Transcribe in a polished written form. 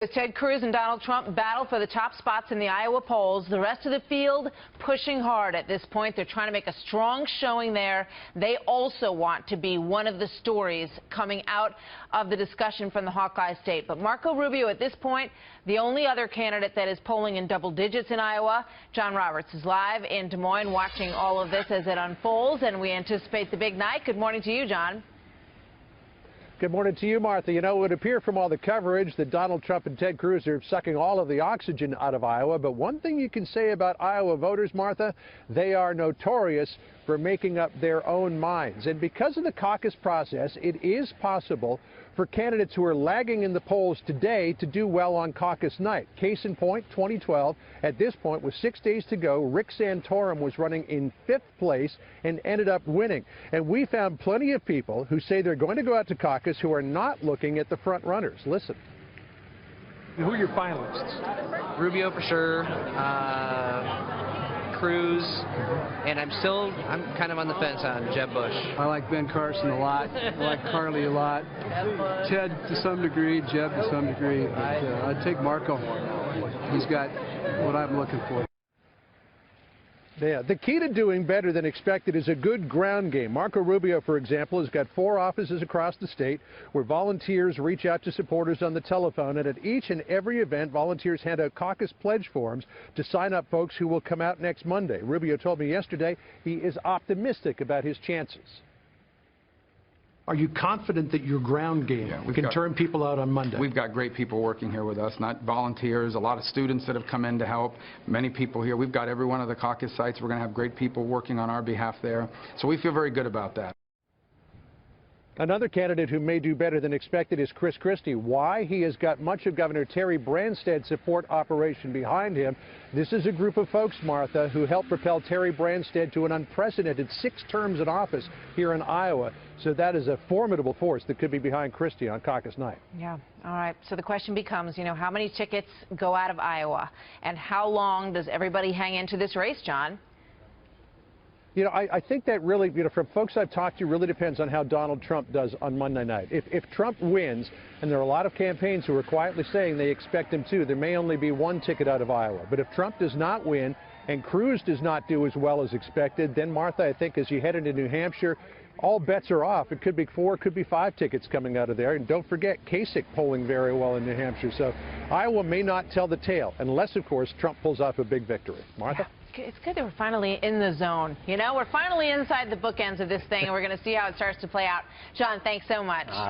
As Ted Cruz and Donald Trump battle for the top spots in the Iowa polls, the rest of the field pushing hard at this point. They're trying to make a strong showing there. They also want to be one of the stories coming out of the discussion from the Hawkeye state. But Marco Rubio, at this point, the only other candidate that is polling in double digits in Iowa. John Roberts is live in Des Moines watching all of this as it unfolds, and we anticipate the big night. Good morning to you, John. Good morning to you, Martha. You know, it would appear from all the coverage that Donald Trump and Ted Cruz are sucking all of the oxygen out of Iowa. But one thing you can say about Iowa voters, Martha, they are notorious for making up their own minds. And because of the caucus process, it is possible for candidates who are lagging in the polls today to do well on caucus night. Case in point, 2012. At this point, with 6 days to go, Rick Santorum was running in 5th place and ended up winning. And we found plenty of people who say they're going to go out to caucus who are not looking at the front runners. Listen. Who are your finalists? Rubio for sure. Cruz, and I'm kind of on the fence on Jeb Bush. I like Ben Carson a lot. I like Carly a lot. Ted to some degree, Jeb to some degree. But I'd take Marco. He's got what I'm looking for. Yeah, the key to doing better than expected is a good ground game. Marco Rubio, for example, has got 4 offices across the state where volunteers reach out to supporters on the telephone, and at each and every event, volunteers hand out caucus pledge forms to sign up folks who will come out next Monday. Rubio told me yesterday he is optimistic about his chances. Are you confident that your ground game can turn people out on Monday? We've got great people working here with us, not volunteers, a lot of students that have come in to help, many people here. We've got every one of the caucus sites. We're going to have great people working on our behalf there. So we feel very good about that. Another candidate who may do better than expected is Christie. Why? He has got much of Governor Terry Branstad's support operation behind him. This is a group of folks, Martha, who helped propel Terry Branstad to an unprecedented 6 terms in office here in Iowa. So that is a formidable force that could be behind Christie on caucus night. Yeah. All right. So the question becomes, how many tickets go out of Iowa? And how long does everybody hang into this race, John? I think that really, from folks I've talked to, really depends on how Donald Trump does on Monday night. If Trump wins, and there are a lot of campaigns who are quietly saying they expect him to, there may only be 1 ticket out of Iowa. But if Trump does not win and Cruz does not do as well as expected, then, Martha, I think as you head into New Hampshire, all bets are off. It could be 4, it could be 5 tickets coming out of there. And don't forget, Kasich polling very well in New Hampshire. So Iowa may not tell the tale, unless, of course, Trump pulls off a big victory. Martha? Yeah. It's good that we're finally in the zone. We're finally inside the bookends of this thing, and we're going to see how it starts to play out. John, thanks so much.